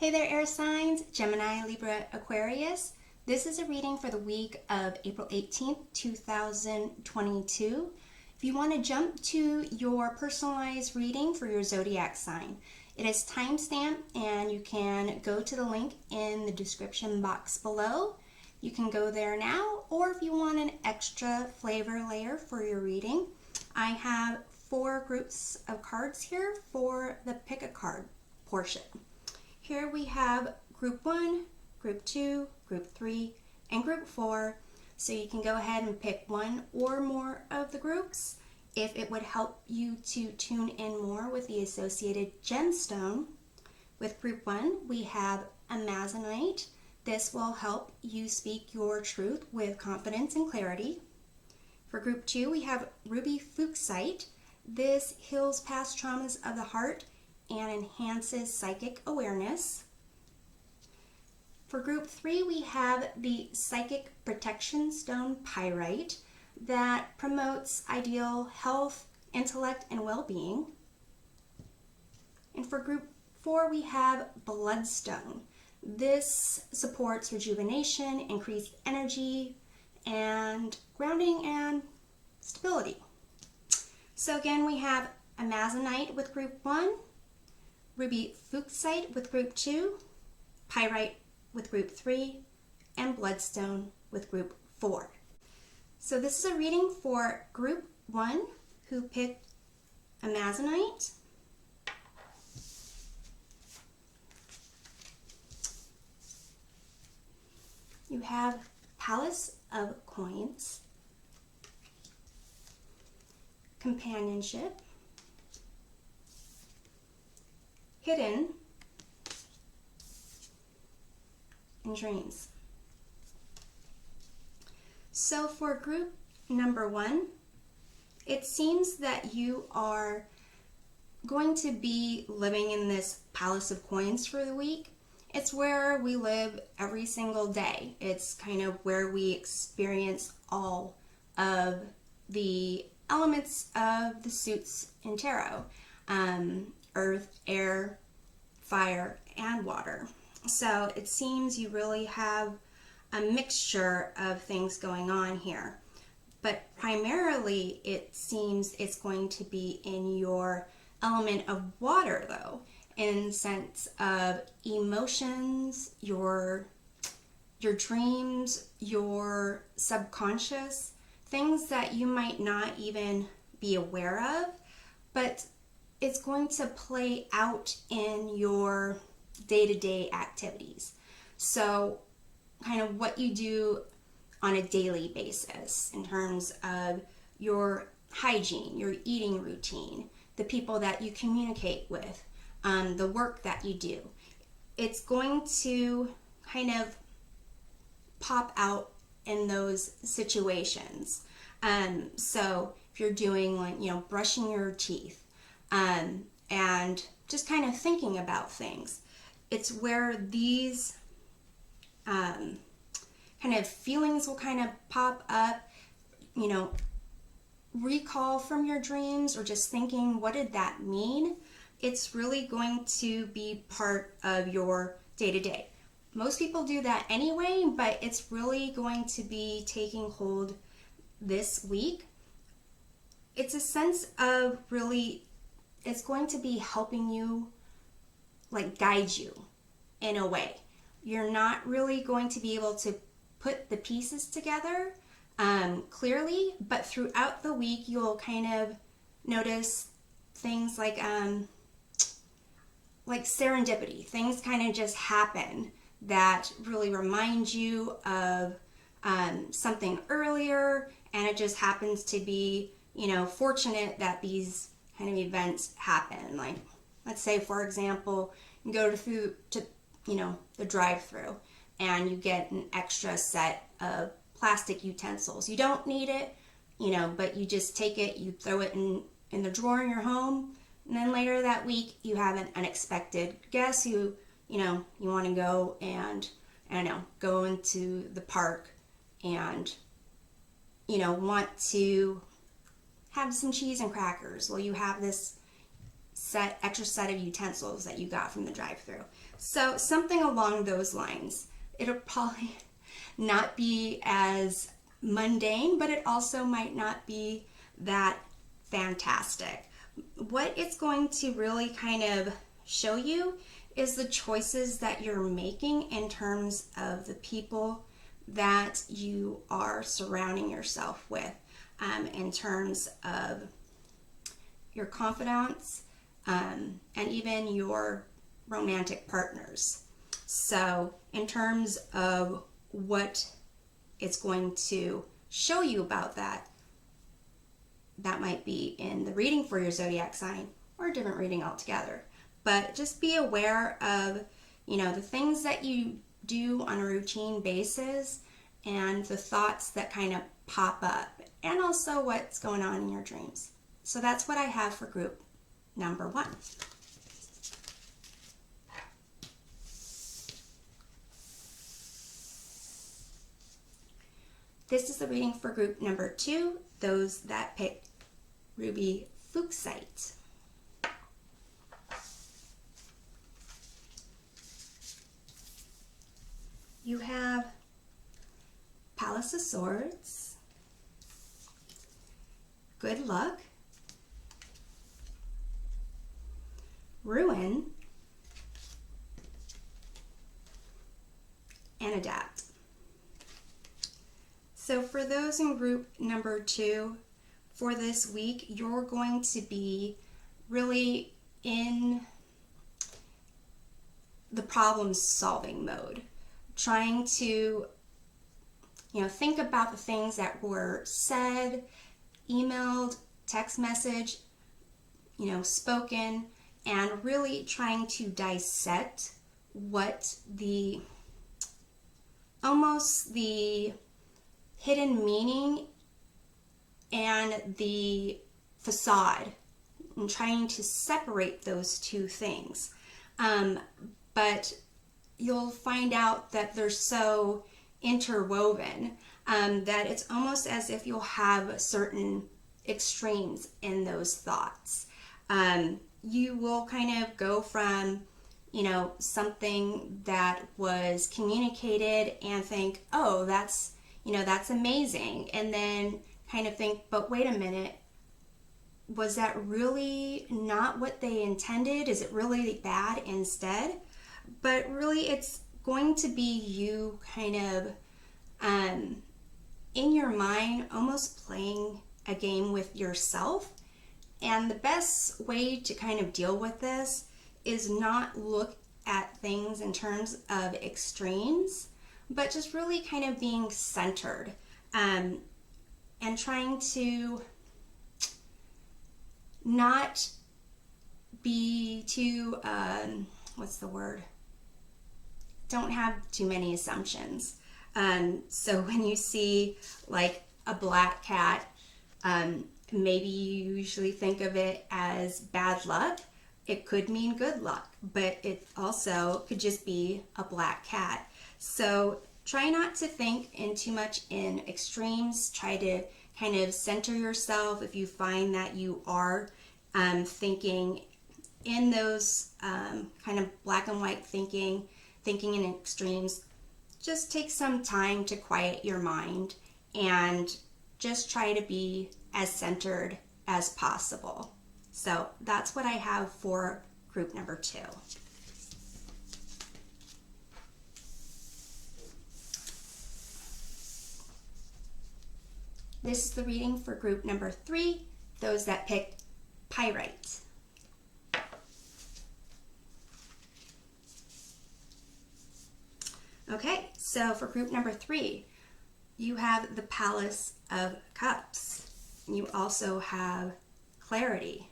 Hey there, air signs, Gemini, Libra, Aquarius. This is a reading for the week of April 18th, 2022. If you want to jump to your personalized reading for your zodiac sign, it is timestamped and you can go to the link in the description box below. You can go there now, or if you want an extra flavor layer for your reading, I have 4 groups of cards here for the pick a card portion. Here we have group 1, group 2, group 3, and group 4. So you can go ahead and pick one or more of the groups if it would help you to tune in more with the associated gemstone. With group 1, we have Amazonite. This will help you speak your truth with confidence and clarity. For group 2, we have Ruby Fuchsite. This heals past traumas of the heart and enhances psychic awareness. For group 3, we have the Psychic Protection Stone Pyrite that promotes ideal health, intellect, and well-being. And for group 4, we have Bloodstone. This supports rejuvenation, increased energy, and grounding and stability. So again, we have Amazonite with group 1, Ruby Fuchsite with group 2, Pyrite with group 3, and Bloodstone with group 4. So this is a reading for group 1 who picked Amazonite. You have Palace of Coins, Companionship, Hidden, and Dreams. So for group number 1, it seems that you are going to be living in this Palace of Coins for the week. It's where we live every single day. It's kind of where we experience all of the elements of the suits in tarot. Earth, air, fire, and water. So it seems you really have a mixture of things going on here. But primarily it seems it's going to be in your element of water though, in the sense of emotions, your dreams, your subconscious, things that you might not even be aware of, but it's going to play out in your day-to-day activities. So kind of what you do on a daily basis in terms of your hygiene, your eating routine, the people that you communicate with, the work that you do. It's going to kind of pop out in those situations. So if you're doing like, brushing your teeth, and just kind of thinking about things. It's where these kind of feelings will kind of pop up, recall from your dreams, or just thinking, what did that mean? It's really going to be part of your day-to-day. Most people do that anyway, but it's really going to be taking hold this week. It's a sense of really, it's going to be helping you, like guide you in a way. You're not really going to be able to put the pieces together clearly, but throughout the week you'll kind of notice things like serendipity. Things kind of just happen that really remind you of something earlier, and it just happens to be, fortunate that these kind of events happen. Like, let's say, for example, you go to the drive-through and you get an extra set of plastic utensils. You don't need it, but you just take it, you throw it in the drawer in your home, and then later that week you have an unexpected guest who, you want to go and, go into the park and, want to have some cheese and crackers. Well, you have this extra set of utensils that you got from the drive-thru. So something along those lines. It'll probably not be as mundane, but it also might not be that fantastic. What it's going to really kind of show you is the choices that you're making in terms of the people that you are surrounding yourself with, in terms of your confidants, and even your romantic partners. So in terms of what it's going to show you about that, that might be in the reading for your zodiac sign or a different reading altogether. But just be aware of, the things that you do on a routine basis and the thoughts that kind of pop up, and also what's going on in your dreams. So that's what I have for group number 1. This is the reading for group number 2, those that picked Ruby Fuchsite. You have Palace of Swords, Good Luck, Ruin, and Adapt. So for those in group number 2, for this week, you're going to be really in the problem-solving mode, trying to, think about the things that were said, emailed, text message, spoken, and really trying to dissect what almost the hidden meaning and the facade, and trying to separate those two things. But you'll find out that they're so interwoven that it's almost as if you'll have certain extremes in those thoughts. You will kind of go from, something that was communicated and think, oh, that's amazing. And then kind of think, but wait a minute, was that really not what they intended? Is it really bad instead? But really, it's going to be you kind of in your mind, almost playing a game with yourself. And the best way to kind of deal with this is not look at things in terms of extremes, but just really kind of being centered, and trying to not be too, don't have too many assumptions. So when you see like a black cat, maybe you usually think of it as bad luck. It could mean good luck, but it also could just be a black cat. So try not to think in too much in extremes. Try to kind of center yourself. If you find that you are thinking in those kind of black and white thinking in extremes, just take some time to quiet your mind and just try to be as centered as possible. So that's what I have for group number 2. This is the reading for group number 3, those that picked Pyrite. Okay, so for group number 3, you have the Palace of Cups. You also have Clarity.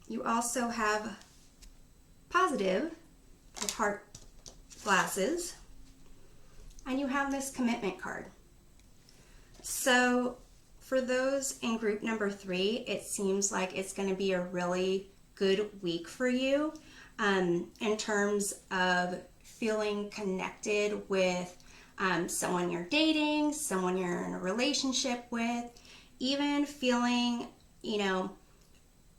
You also have Positive with heart glasses. And you have this Commitment card. So for those in group number 3, it seems like it's going to be a really good week for you in terms of feeling connected with someone you're dating, someone you're in a relationship with, even feeling,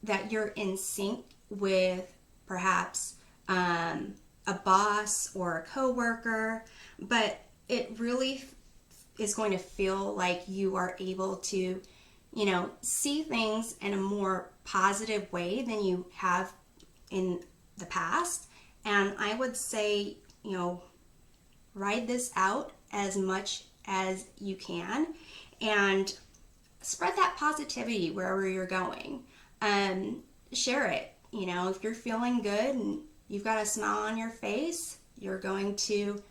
that you're in sync with perhaps a boss or a coworker, but it really is going to feel like you are able to, see things in a more positive way than you have in the past. And I would say, ride this out as much as you can and spread that positivity wherever you're going. Share it. If you're feeling good and you've got a smile on your face, you're going to,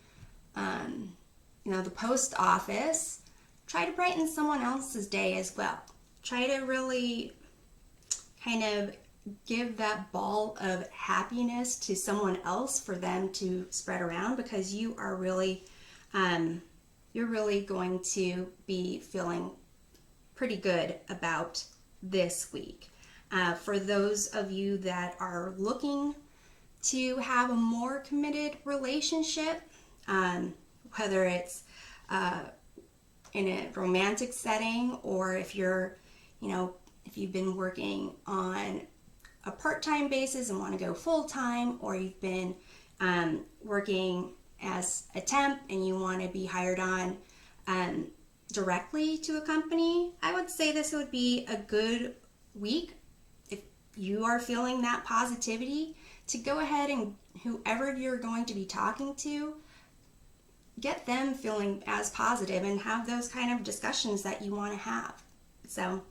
the post office, try to brighten someone else's day as well. Try to really kind of give that ball of happiness to someone else for them to spread around, because you are really, you're really going to be feeling pretty good about this week. For those of you that are looking to have a more committed relationship, whether it's in a romantic setting, or if you're, if you've been working on a part-time basis and want to go full-time, or you've been working as a temp and you want to be hired on directly to a company, I would say this would be a good week if you are feeling that positivity to go ahead and whoever you're going to be talking to, get them feeling as positive and have those kind of discussions that you want to have. So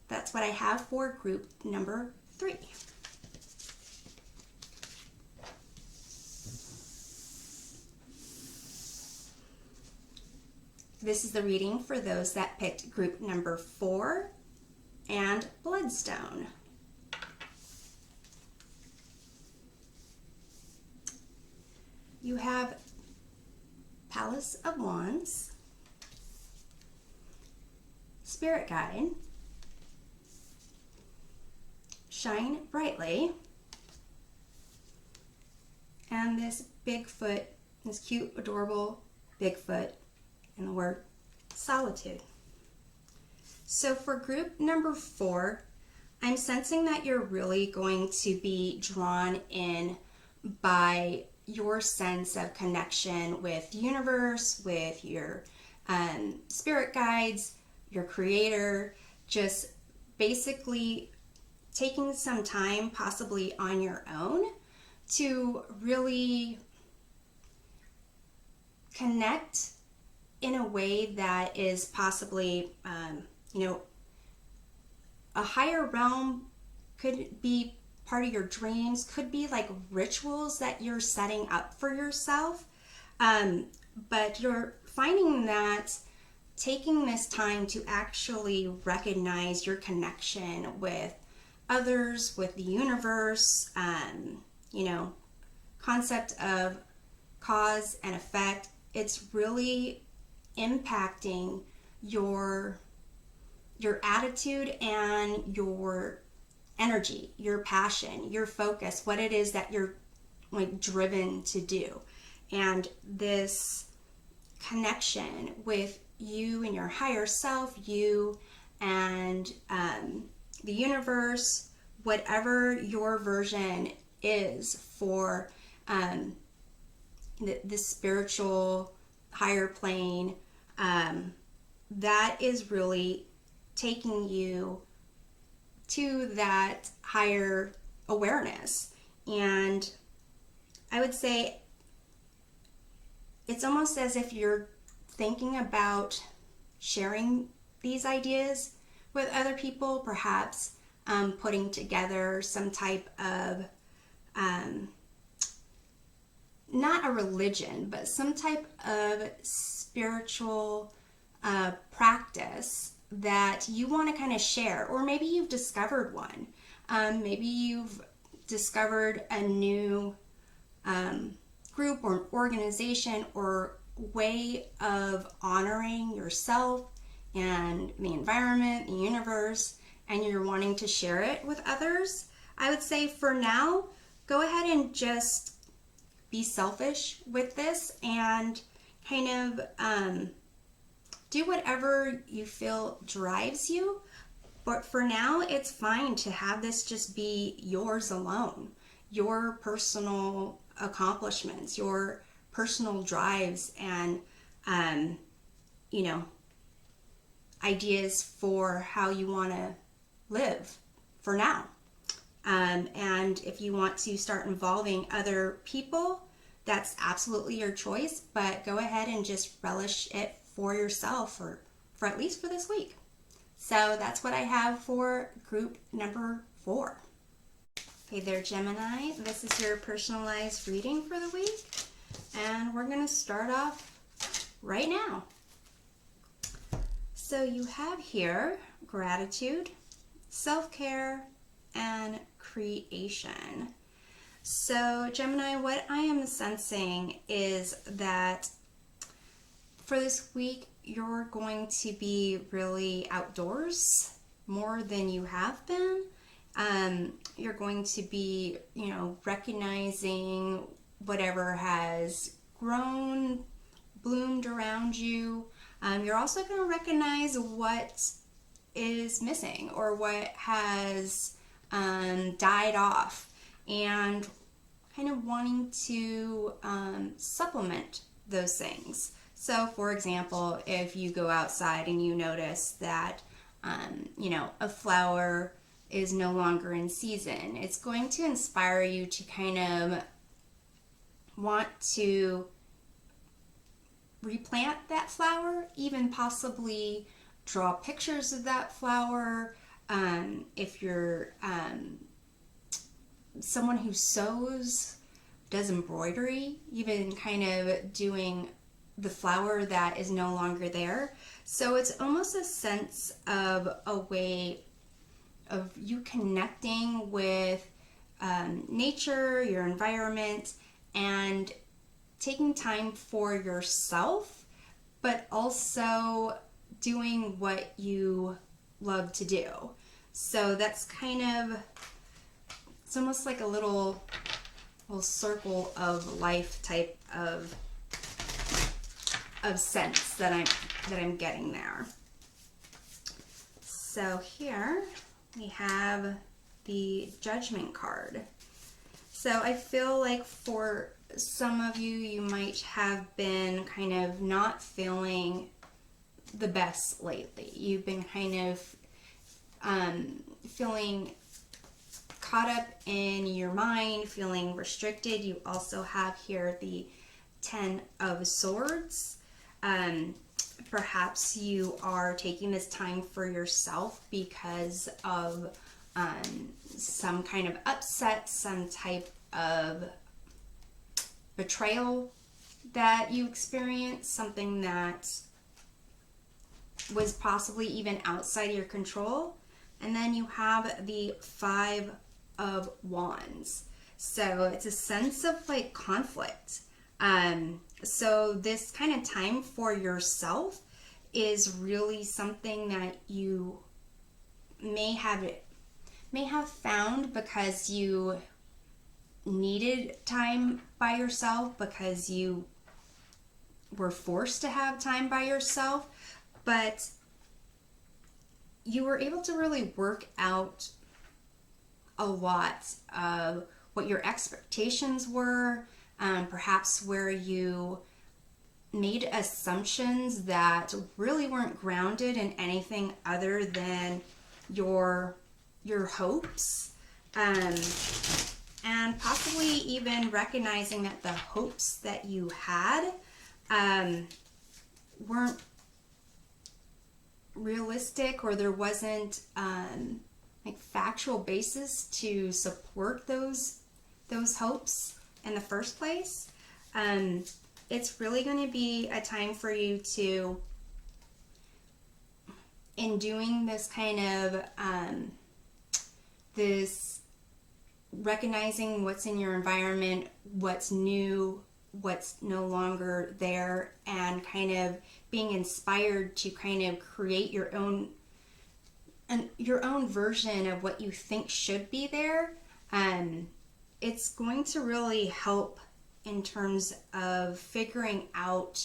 that's what I have for group number 3. This is the reading for those that picked group number 4 and Bloodstone. You have Palace of Wands, Spirit Guide, Shine Brightly, and this Bigfoot, this cute, adorable Bigfoot, and the word Solitude. So for group number 4, I'm sensing that you're really going to be drawn in by your sense of connection with the universe, with your spirit guides, your creator, just basically taking some time possibly on your own to really connect in a way that is possibly, a higher realm. Could be part of your dreams, could be like rituals that you're setting up for yourself. But you're finding that taking this time to actually recognize your connection with others, with the universe, concept of cause and effect, it's really impacting your attitude and your energy, your passion, your focus, what it is that you're like driven to do. And this connection with you and your higher self, you and the universe, whatever your version is for the spiritual higher plane, that is really taking you to that higher awareness. And I would say it's almost as if you're thinking about sharing these ideas with other people, perhaps putting together some type of not a religion, but some type of spiritual practice that you want to kind of share. Or maybe you've discovered one. Maybe you've discovered a new group or an organization or way of honoring yourself and the environment, the universe, and you're wanting to share it with others. I would say for now, go ahead and just be selfish with this and kind of do whatever you feel drives you. But for now, it's fine to have this just be yours alone. your personal accomplishments, your personal drives, and you know, ideas for how you want to live for now. And if you want to start involving other people, that's absolutely your choice, but go ahead and just relish it for yourself, or for at least for this week. So that's what I have for group number 4. Hey there, Gemini. This is your personalized reading for the week, and we're going to start off right now. So you have here gratitude, self-care, and creation. So Gemini, what I am sensing is that for this week, you're going to be really outdoors more than you have been. You're going to be, recognizing whatever has grown, bloomed around you. You're also going to recognize what is missing or what has died off, and kind of wanting to supplement those things. So for example, if you go outside and you notice that a flower is no longer in season, it's going to inspire you to kind of want to replant that flower, even possibly draw pictures of that flower. If you're someone who sews, does embroidery, even kind of doing the flower that is no longer there. So it's almost a sense of a way of you connecting with nature, your environment, and taking time for yourself, but also doing what you love to do. So that's kind of, it's almost like a little circle of life type of sense that I'm getting there. So here we have the Judgment card. So I feel like for some of you, you might have been kind of not feeling the best lately. You've been kind of feeling caught up in your mind, feeling restricted. You also have here the 10 of Swords. Perhaps you are taking this time for yourself because of some kind of upset, some type of betrayal that you experienced, something that was possibly even outside your control. And then you have the 5 of Wands. So it's a sense of like conflict. So this kind of time for yourself is really something that you may have found because you needed time by yourself, because you were forced to have time by yourself, but you were able to really work out a lot of what your expectations were, perhaps where you made assumptions that really weren't grounded in anything other than your hopes, and possibly even recognizing that the hopes that you had weren't realistic, or there wasn't like factual basis to support those hopes in the first place. It's really going to be a time for you to, in doing this kind of this recognizing what's in your environment, what's new, what's no longer there, and kind of being inspired to kind of create your own version of what you think should be there. It's going to really help in terms of figuring out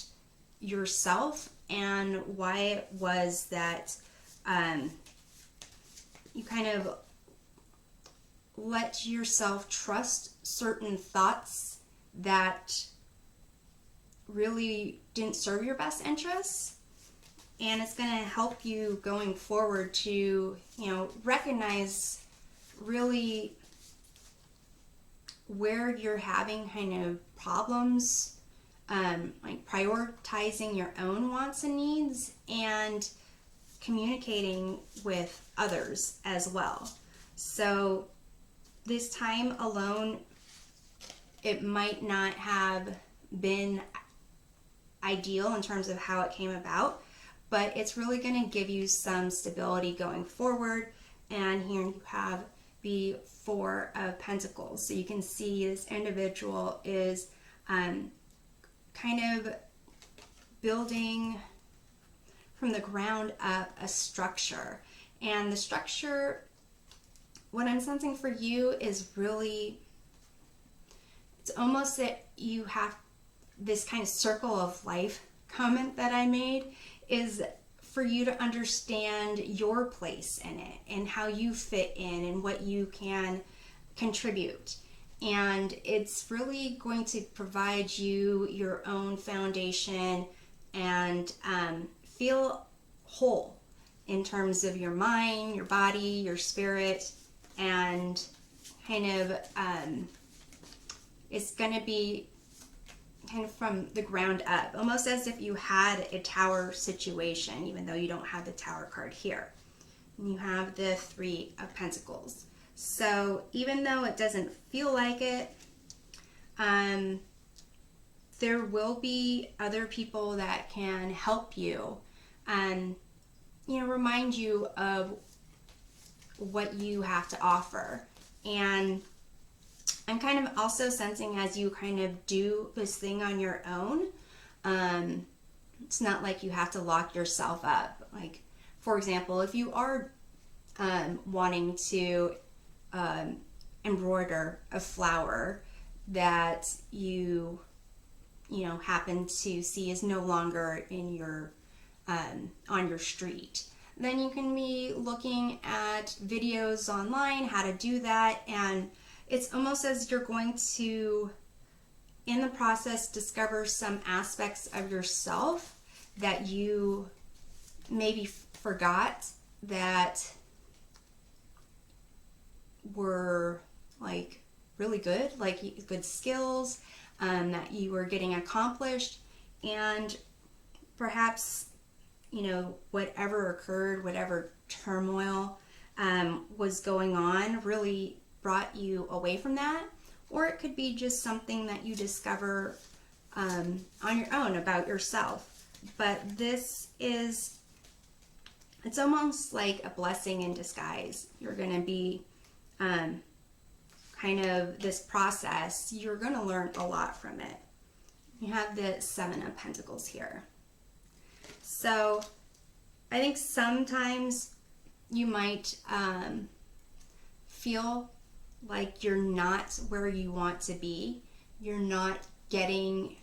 yourself and why it was that you kind of let yourself trust certain thoughts that really didn't serve your best interests. And it's going to help you going forward to, recognize really where you're having kind of problems, like prioritizing your own wants and needs and communicating with others as well. So this time alone, it might not have been ideal in terms of how it came about, but it's really going to give you some stability going forward. And here you have the Four of Pentacles. So you can see this individual is kind of building from the ground up a structure. And the structure, what I'm sensing for you is really, it's almost that you have this kind of circle of life comment that I made, is for you to understand your place in it and how you fit in and what you can contribute. And it's really going to provide you your own foundation and feel whole in terms of your mind, your body, your spirit, and kind of it's going to be kind of from the ground up, almost as if you had a tower situation, even though you don't have the Tower card here. And you have the Three of Pentacles. So even though it doesn't feel like it, there will be other people that can help you and, remind you of what you have to offer. And I'm kind of also sensing as you kind of do this thing on your own, it's not like you have to lock yourself up. Like, for example, if you are wanting to embroider a flower that you happen to see is no longer in your on your street, then you can be looking at videos online how to do that. And it's almost as you're going to, in the process, discover some aspects of yourself that you maybe forgot that were like really good, like good skills that you were getting accomplished. And perhaps, whatever occurred, whatever turmoil was going on really brought you away from that. Or it could be just something that you discover on your own about yourself. But this is, it's almost like a blessing in disguise. You're going to be kind of this process, you're going to learn a lot from it. You have the Seven of Pentacles here. So I think sometimes you might feel like you're not where you want to be. You're not getting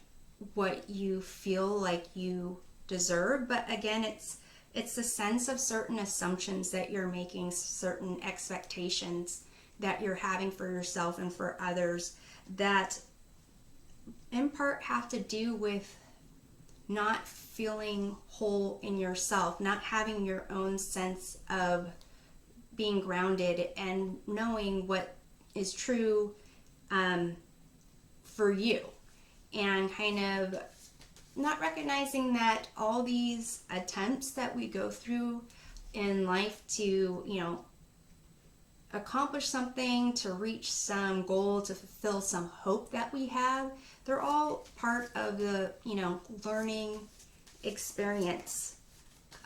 what you feel like you deserve. But again, it's a sense of certain assumptions that you're making, certain expectations that you're having for yourself and for others that in part have to do with not feeling whole in yourself, not having your own sense of being grounded and knowing what is true for you, and kind of not recognizing that all these attempts that we go through in life to, accomplish something, to reach some goal, to fulfill some hope that we have, they're all part of the, learning experience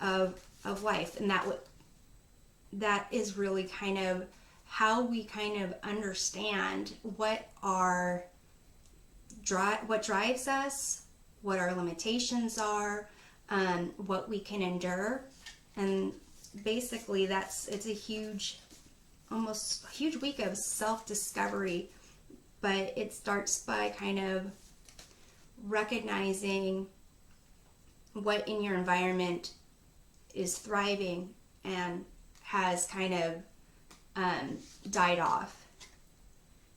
of life. And that is really kind of how we kind of understand what drives us, what our limitations are, what we can endure. And basically it's a huge week of self-discovery, but it starts by kind of recognizing what in your environment is thriving and has kind of died off.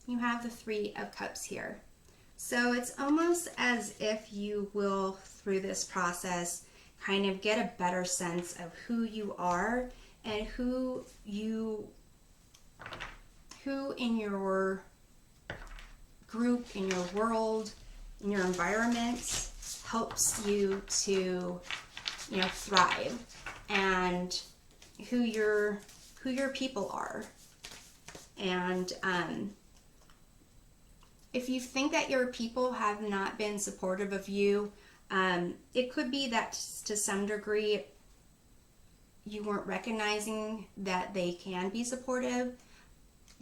You have the Three of Cups here. So it's almost as if you will, through this process, kind of get a better sense of who you are and who in your group, in your world, in your environment helps you to, thrive, and who your people are. And if you think that your people have not been supportive of you, it could be that to some degree you weren't recognizing that they can be supportive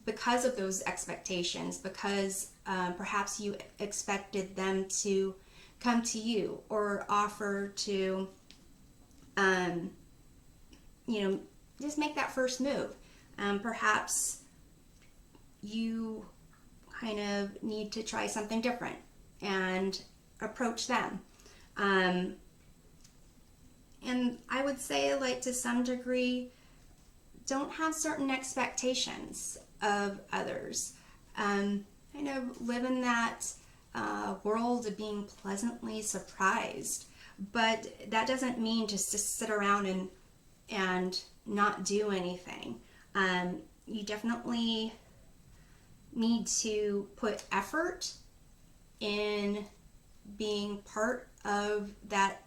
because of those expectations, because perhaps you expected them to come to you or offer to, just make that first move. Perhaps you kind of need to try something different and approach them. And I would say, like, to some degree, don't have certain expectations of others. Kind of live in that world of being pleasantly surprised. But that doesn't mean just to sit around and not do anything. You definitely need to put effort in being part of that,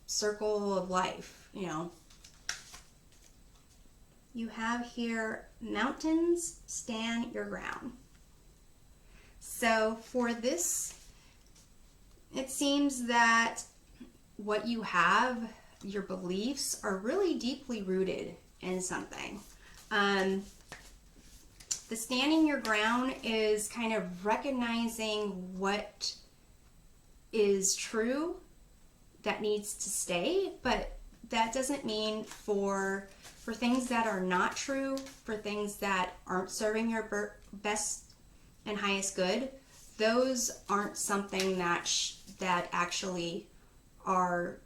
circle of life, You have here, mountains stand your ground. So for this, it seems that what you have, your beliefs, are really deeply rooted in something. The standing your ground is kind of recognizing what is true that needs to stay, but that doesn't mean for things that are not true, for things that aren't serving your best and highest good, those aren't something that actually are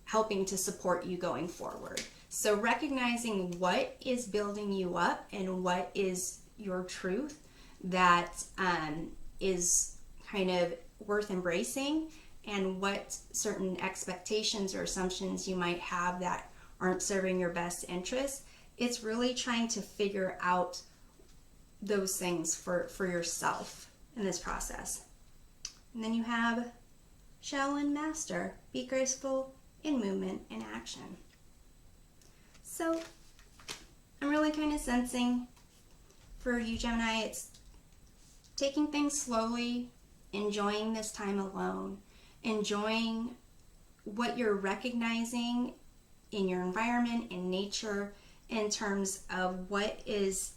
helping to support you going forward. So recognizing what is building you up and what is your truth that is kind of worth embracing, and what certain expectations or assumptions you might have that aren't serving your best interest. It's really trying to figure out those things for yourself in this process. And then you have Shell and Master. Be graceful in movement and action. So I'm really kind of sensing for you, Gemini, it's taking things slowly, enjoying this time alone, enjoying what you're recognizing in your environment, in nature, in terms of what is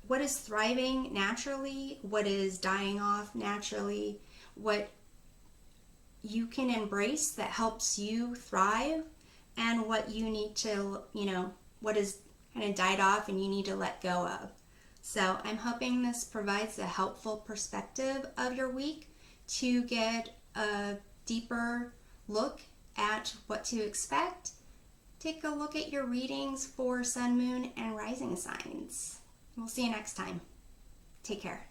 thriving naturally, what is dying off naturally, what you can embrace that helps you thrive, and what you need to, what is kind of died off and you need to let go of. So I'm hoping this provides a helpful perspective of your week to get a deeper look at what to expect. Take a look at your readings for Sun, Moon, and Rising signs. We'll see you next time. Take care.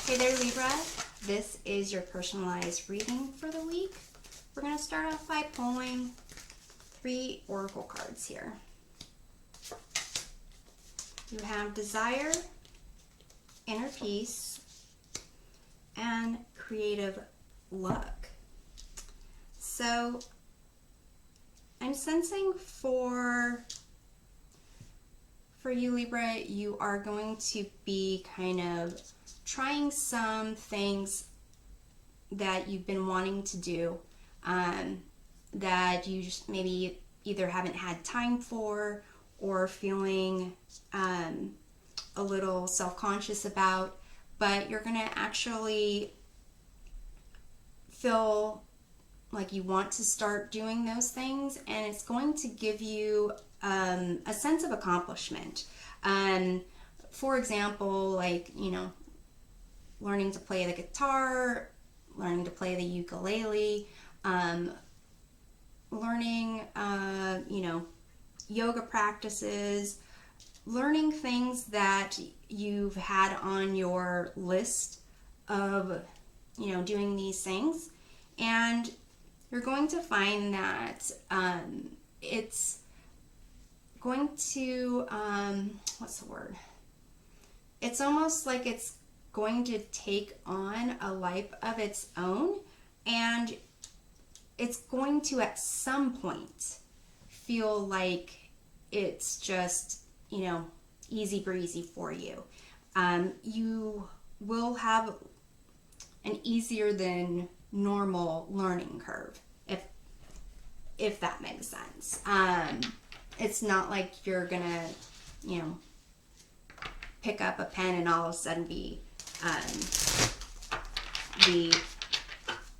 Hey there, Libra. This is your personalized reading for the week. We're going to start off by pulling 3 oracle cards here. You have Desire, Inner Peace, and Creative Luck. So I'm sensing for you, Libra, you are going to be kind of trying some things that you've been wanting to do, that you just maybe either haven't had time for, or feeling a little self-conscious about, but you're going to actually feel like you want to start doing those things, and it's going to give you a sense of accomplishment. For example, like, learning to play the guitar, learning to play the ukulele, learning, yoga practices, learning things that you've had on your list of, doing these things, and you're going to find that it's going to, what's the word? It's almost like it's going to take on a life of its own, and it's going to at some point feel like it's just, easy breezy for you. You will have an easier than normal learning curve, if that makes sense. It's not like you're gonna, pick up a pen and all of a sudden be the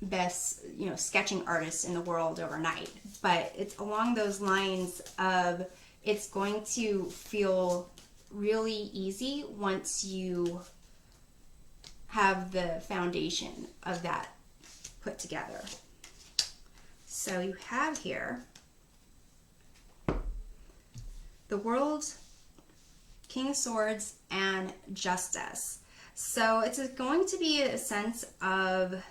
best, sketching artist in the world overnight. But it's along those lines of, it's going to feel really easy once you have the foundation of that put together. So you have here the World, King of Swords, and Justice. So it's going to be a sense of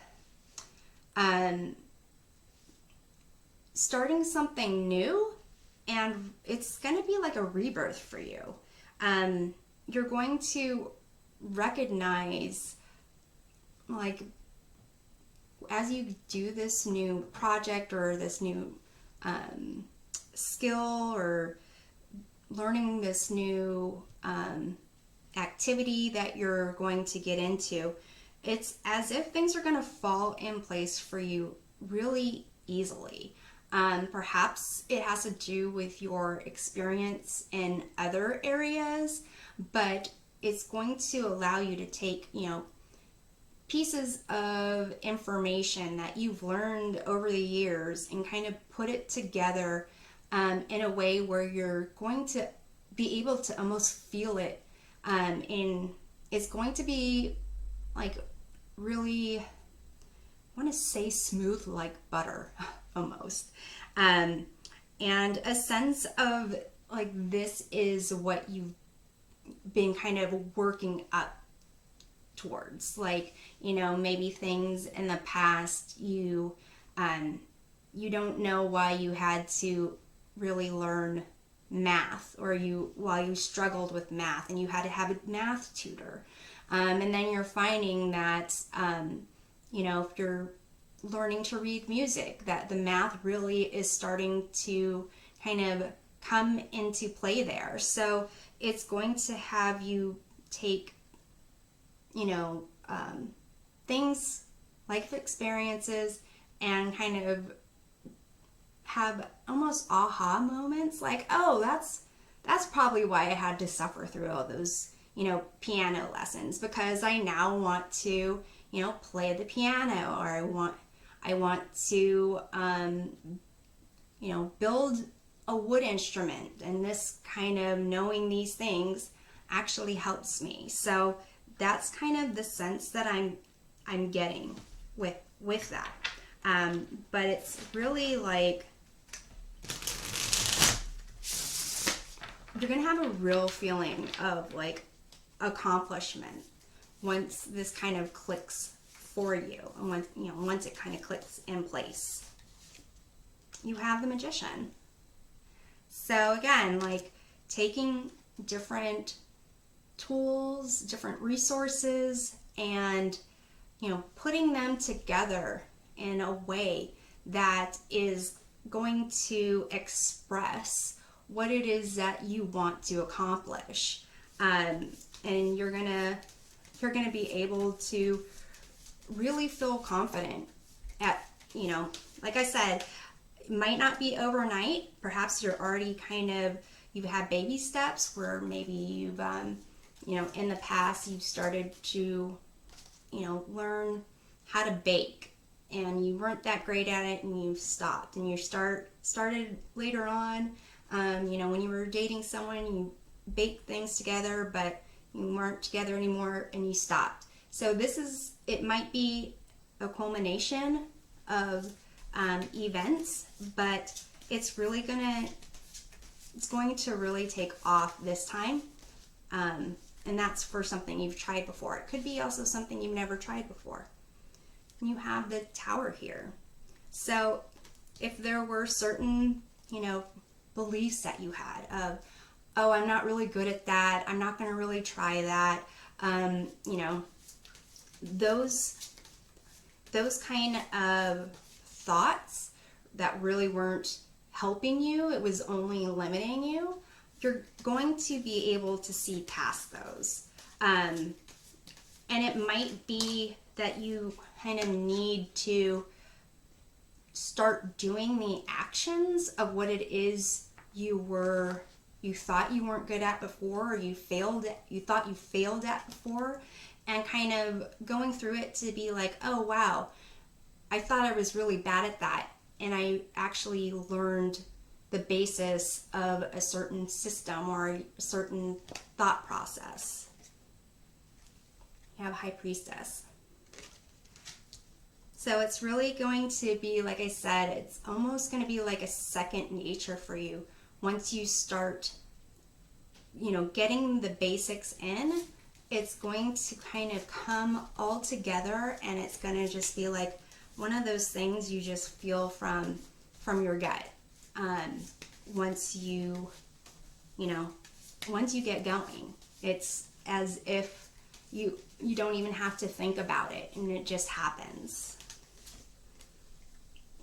starting something new, and it's going to be like a rebirth for you. You're going to recognize, like, as you do this new project or this new skill or learning this new activity that you're going to get into, it's as if things are going to fall in place for you really easily. Perhaps it has to do with your experience in other areas, but it's going to allow you to take, pieces of information that you've learned over the years and kind of put it together in a way where you're going to be able to almost feel it. And it's going to be like really, I want to say smooth like butter almost. And a sense of like, this is what you've been kind of working up towards. Like, maybe things in the past you don't know why you had to really learn math, or while you struggled with math and you had to have a math tutor, and then you're finding that if you're learning to read music, that the math really is starting to kind of come into play there. So it's going to have you take things, life experiences, and kind of have almost aha moments, like, oh, that's probably why I had to suffer through all those piano lessons, because I now want to play the piano, or I want to build a wood instrument, and this kind of knowing these things actually helps me. So that's kind of the sense that I'm getting with that. But it's really like, you're gonna have a real feeling of like accomplishment once this kind of clicks for you, and once it kind of clicks in place. You have the Magician. So again, like taking different tools, different resources, and putting them together in a way that is going to express what it is that you want to accomplish, and you're gonna be able to really feel confident at, like I said, it might not be overnight. Perhaps you're already you've had baby steps where maybe you've in the past you've started to learn how to bake, and you weren't that great at it, and you stopped, and you started later on, when you were dating someone, you baked things together, but you weren't together anymore, and you stopped. So it might be a culmination of events, but it's really gonna it's going to really take off this time. And that's for something you've tried before. It could be also something you've never tried before. And you have the Tower here. So if there were certain, beliefs that you had of, oh, I'm not really good at that, I'm not going to really try that, those kind of thoughts that really weren't helping you, it was only limiting you, you're going to be able to see past those. And it might be that you kind of need to start doing the actions of what it is you thought you weren't good at before, or you thought you failed at before, and kind of going through it to be like, oh wow, I thought I was really bad at that, and I actually learned the basis of a certain system or a certain thought process. You have High Priestess. So it's really going to be, like I said, it's almost going to be like a second nature for you once you start, getting the basics in. It's going to kind of come all together, and it's going to just be like one of those things you just feel from your gut. Once you get going, it's as if you don't even have to think about it, and it just happens.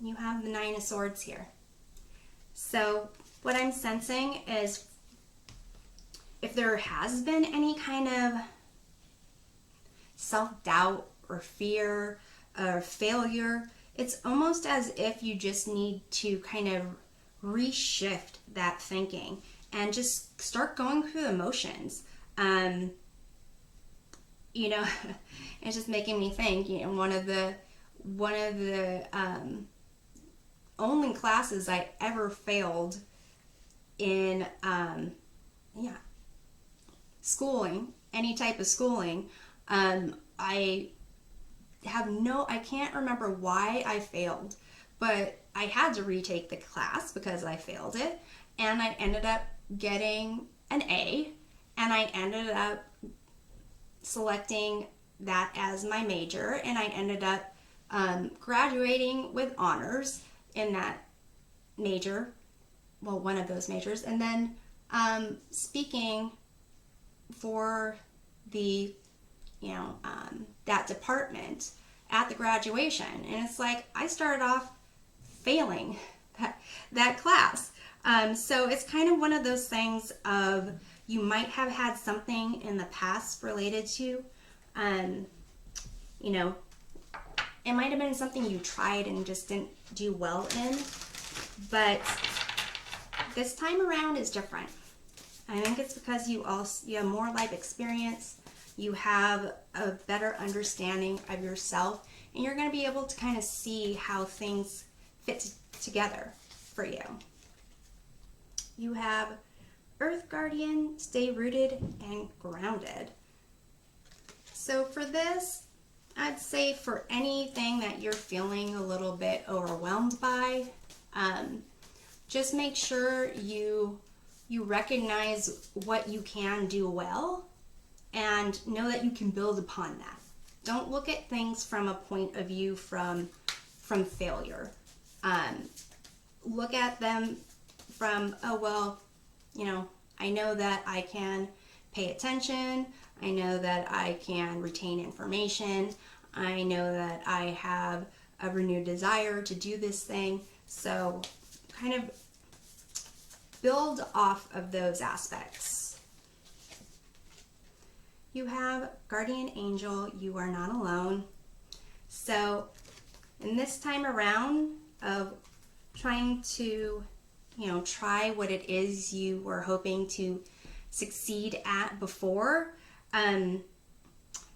You have the Nine of Swords here. So what I'm sensing is, if there has been any kind of self-doubt or fear or failure, it's almost as if you just need to kind of reshift that thinking and just start going through the motions. It's just making me think, one of the only classes I ever failed in schooling, any type of schooling, I can't remember why I failed, but I had to retake the class because I failed it, and I ended up getting an A, and I ended up selecting that as my major, and I ended up graduating with honors in that major, well, one of those majors, and then speaking for the that department at the graduation. And it's like I started off failing that class. So it's kind of one of those things of, you might have had something in the past related to, it might have been something you tried and just didn't do well in, but this time around is different. I think it's because you have more life experience, you have a better understanding of yourself, and you're going to be able to kind of see how things fit together for you. You have Earth Guardian, stay rooted and grounded. So for this, I'd say for anything that you're feeling a little bit overwhelmed by, just make sure you recognize what you can do well and know that you can build upon that. Don't look at things from a point of view from failure. Look at them from, oh, well, I know that I can pay attention. I know that I can retain information. I know that I have a renewed desire to do this thing. So kind of build off of those aspects. You have Guardian Angel, you are not alone. So in this time around of trying to, try what it is you were hoping to succeed at before,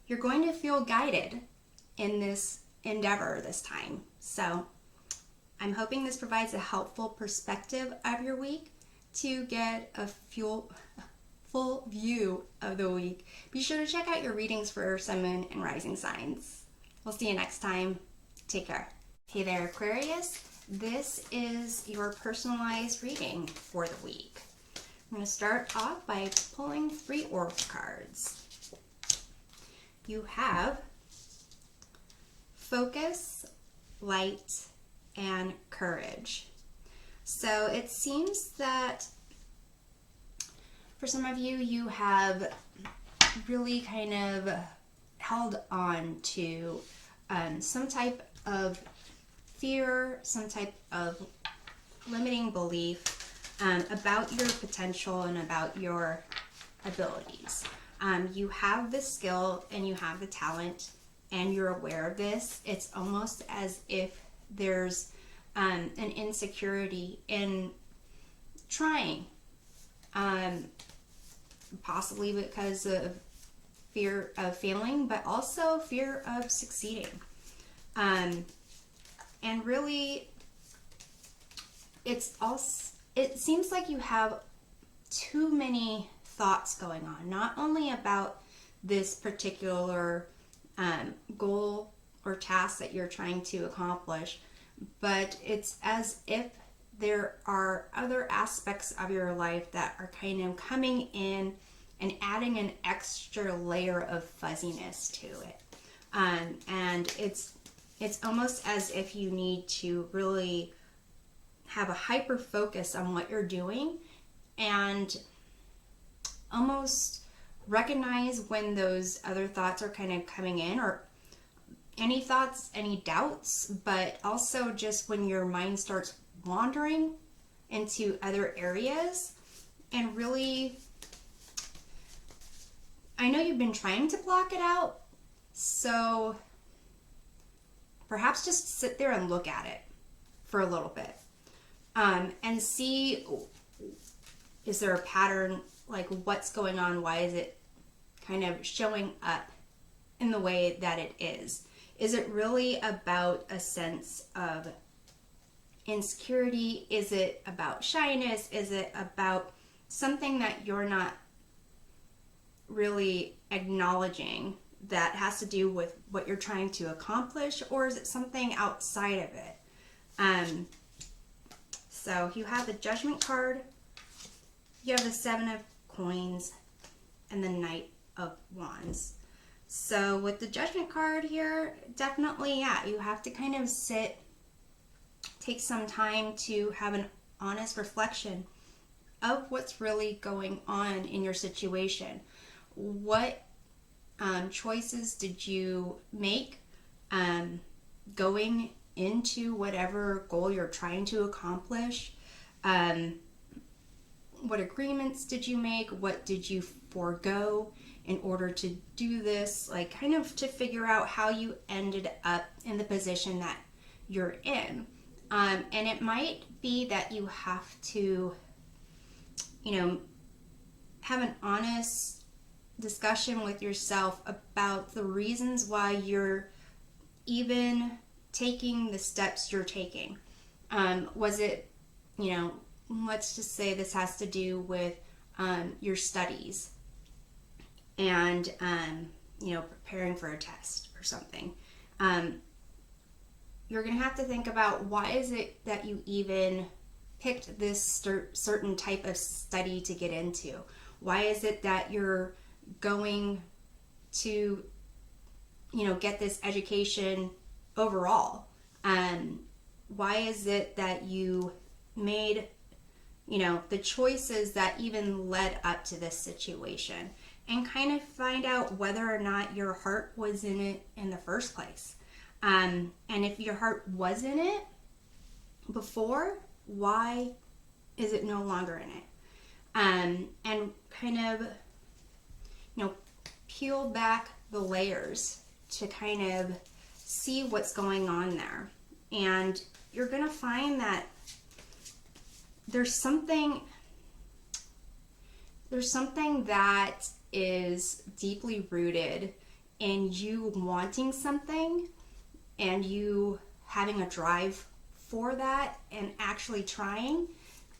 you're going to feel guided in this endeavor this time. So I'm hoping this provides a helpful perspective of your week to get a full view of the week. Be sure to check out your readings for Sun, Moon, and Rising signs. We'll see you next time. Take care. Hey there, Aquarius. This is your personalized reading for the week. I'm going to start off by pulling 3 oracle cards. You have Focus, Light, and Courage. So it seems that for some of you, you have really kind of held on to some type of fear, some type of limiting belief about your potential and about your abilities. You have the skill and you have the talent and you're aware of this. It's almost as if there's an insecurity in trying, possibly because of fear of failing, but also fear of succeeding. And really, it seems like you have too many thoughts going on, not only about this particular goal or task that you're trying to accomplish, but it's as if there are other aspects of your life that are kind of coming in and adding an extra layer of fuzziness to it. And it's almost as if you need to really have a hyper focus on what you're doing and almost recognize when those other thoughts are kind of coming in, or any thoughts, any doubts, but also just when your mind starts wandering into other areas. And really, I know you've been trying to block it out, so perhaps just sit there and look at it for a little bit and see, is there a pattern, like what's going on? Why is it kind of showing up in the way that it is? Is it really about a sense of insecurity? Is it about shyness? Is it about something that you're not really acknowledging that has to do with what you're trying to accomplish? Or is it something outside of it? So you have the Judgment card, you have the 7 of Coins, and the Knight of Wands. So with the Judgment card here, definitely, yeah, you have to kind of take some time to have an honest reflection of what's really going on in your situation. What choices did you make going into whatever goal you're trying to accomplish? What agreements did you make? What did you forego in order to do this? Like, kind of to figure out how you ended up in the position that you're in. And it might be that you have to, have an honest discussion with yourself about the reasons why you're even taking the steps you're taking. Was it, let's just say this has to do with your studies and, preparing for a test or something. You're going to have to think about, why is it that you even picked this certain type of study to get into? Why is it that you're going to, get this education overall? Why is it that you made, the choices that even led up to this situation? And kind of find out whether or not your heart was in it in the first place. And if your heart was in it before, why is it no longer in it? And kind of, peel back the layers to kind of see what's going on there. And you're going to find that there's something that is deeply rooted in you wanting something and you having a drive for that and actually trying,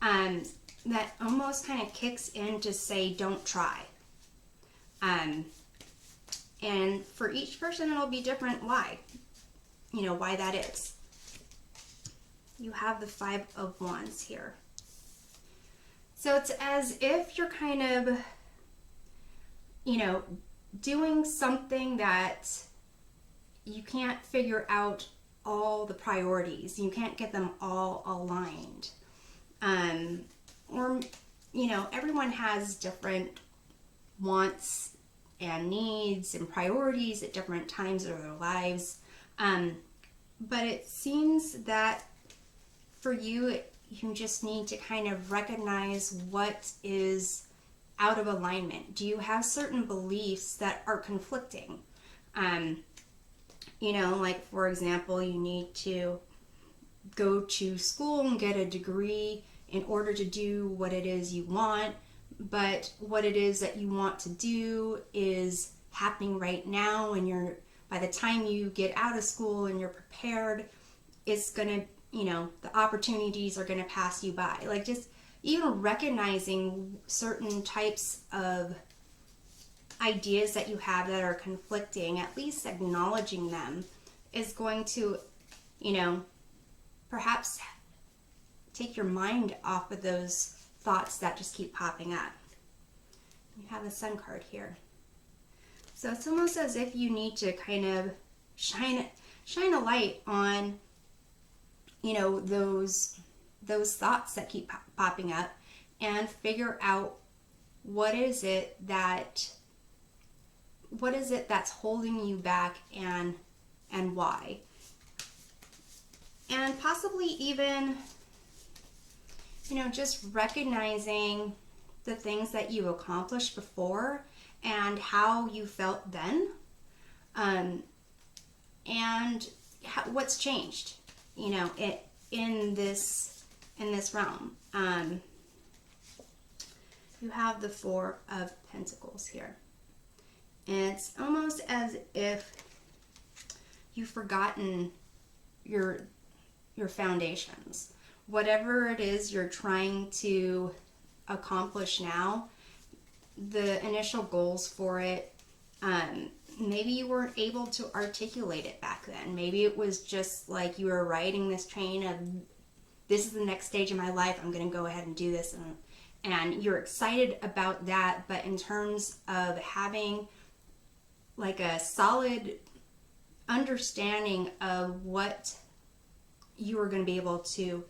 that almost kind of kicks in to say, don't try. And for each person, it'll be different why that is. You have the 5 of Wands here. So it's as if you're kind of, you know, doing something that you can't figure out all the priorities. You can't get them all aligned. Or, you know, everyone has different wants and needs and priorities at different times of their lives. But it seems that for you, you just need to kind of recognize what is out of alignment. Do you have certain beliefs that are conflicting? You know, like for example, you need to go to school and get a degree in order to do what it is you want, but what it is that you want to do is happening right now, and by the time you get out of school and you're prepared, it's gonna, you know, the opportunities are gonna pass you by. Like, just even recognizing certain types of ideas that you have that are conflicting, at least acknowledging them is going to, you know, perhaps take your mind off of those thoughts that just keep popping up. You have the Sun card here. So it's almost as if you need to kind of shine a light on, you know, those thoughts that keep popping up, and figure out what is it that's holding you back, and why. And possibly even, you know, just recognizing the things that you accomplished before and how you felt then, and what's changed, you know, in this realm. You have the Four of Pentacles here. And it's almost as if you've forgotten your foundations. Whatever it is you're trying to accomplish now, the initial goals for it, maybe you weren't able to articulate it back then. Maybe it was just like you were riding this train of, this is the next stage of my life, I'm going to go ahead and do this, and you're excited about that. But in terms of having like a solid understanding of what you were going to be able to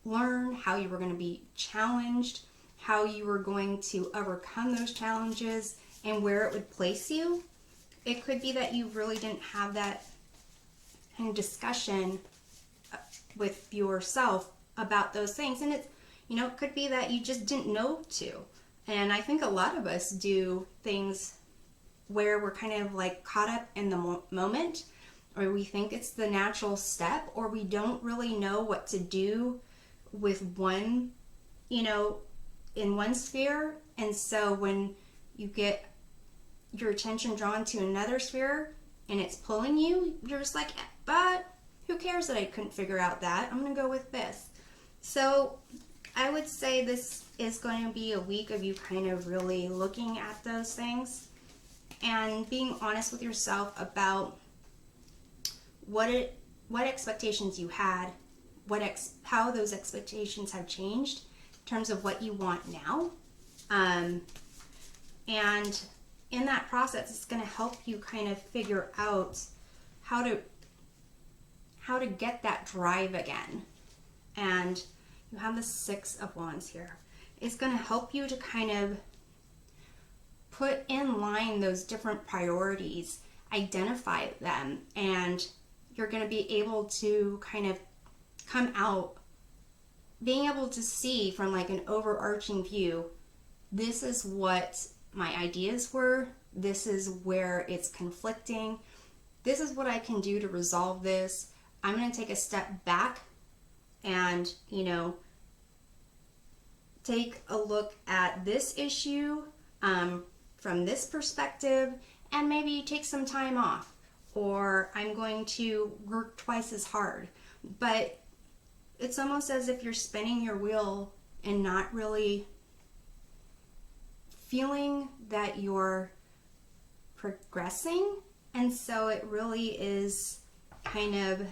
learn, how you were going to be challenged, how you were going to overcome those challenges, and where it would place you, it could be that you really didn't have that kind of discussion with yourself about those things. And it's, you know, it could be that you just didn't know to. And I think a lot of us do things where we're kind of like caught up in the moment, or we think it's the natural step, or we don't really know what to do with one, you know, in one sphere. And so when you get your attention drawn to another sphere and it's pulling you, you're just like, but who cares that I couldn't figure out that? I'm going to go with this. So I would say this is going to be a week of you kind of really looking at those things and being honest with yourself about what expectations you had, how those expectations have changed in terms of what you want now. And in that process, it's going to help you kind of figure out how to get that drive again. And you have the Six of Wands here. It's going to help you to kind of put in line those different priorities, identify them, and you're going to be able to kind of come out being able to see from like an overarching view, this is what my ideas were, this is where it's conflicting, this is what I can do to resolve this. I'm going to take a step back and, you know, take a look at this issue from this perspective, and maybe take some time off, or I'm going to work twice as hard. But it's almost as if you're spinning your wheel and not really feeling that you're progressing. And so it really is kind of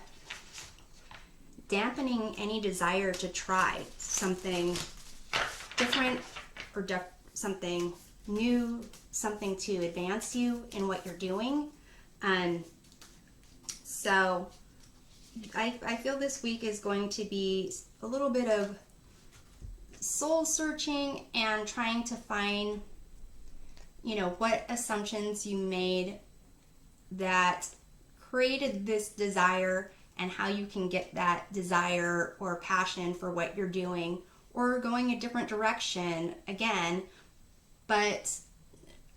dampening any desire to try something different or something new, something to advance you in what you're doing. So I feel this week is going to be a little bit of soul searching and trying to find, you know, what assumptions you made that created this desire and how you can get that desire or passion for what you're doing or going a different direction again, but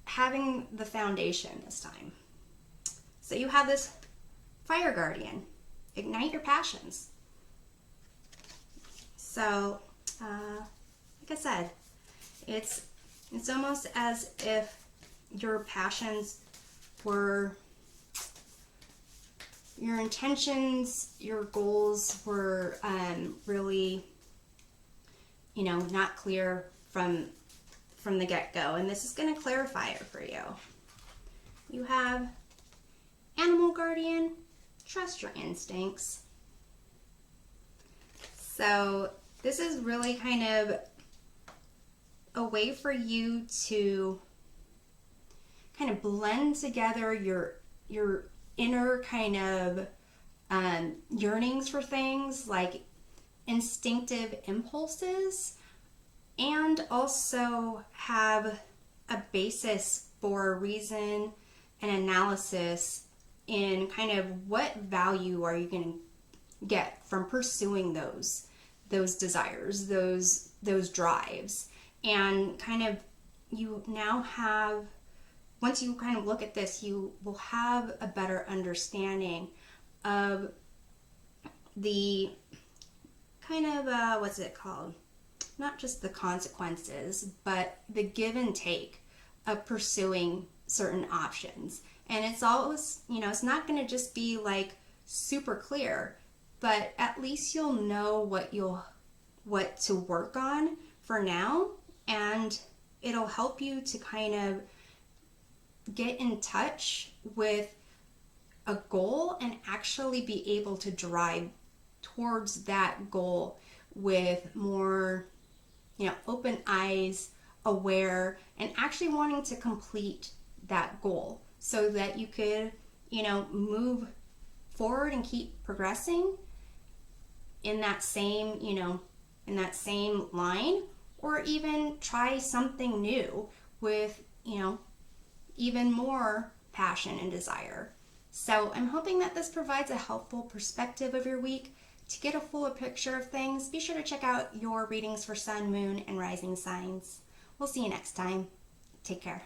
having the foundation this time. So you have this Fire Guardian. Ignite your passions. So, like I said, it's almost as if your passions were, your intentions, your goals were really, you know, not clear from the get-go, and this is going to clarify it for you. You have Animal Guardian. Trust your instincts. So this is really kind of a way for you to kind of blend together your inner kind of yearnings for things, like instinctive impulses, and also have a basis for reason and analysis in kind of what value are you going to get from pursuing those desires, those drives. And kind of you now have, once you kind of look at this, you will have a better understanding of the kind of, what's it called? Not just the consequences, but the give and take of pursuing certain options. And it's always, you know, it's not going to just be like super clear, but at least you'll know what to work on for now, and it'll help you to kind of get in touch with a goal and actually be able to drive towards that goal with more, you know, open eyes, aware, and actually wanting to complete that goal so that you could, you know, move forward and keep progressing in that same, you know, in that same line, or even try something new with, you know, even more passion and desire. So I'm hoping that this provides a helpful perspective of your week. To get a fuller picture of things, be sure to check out your readings for sun, moon, and rising signs. We'll see you next time. Take care.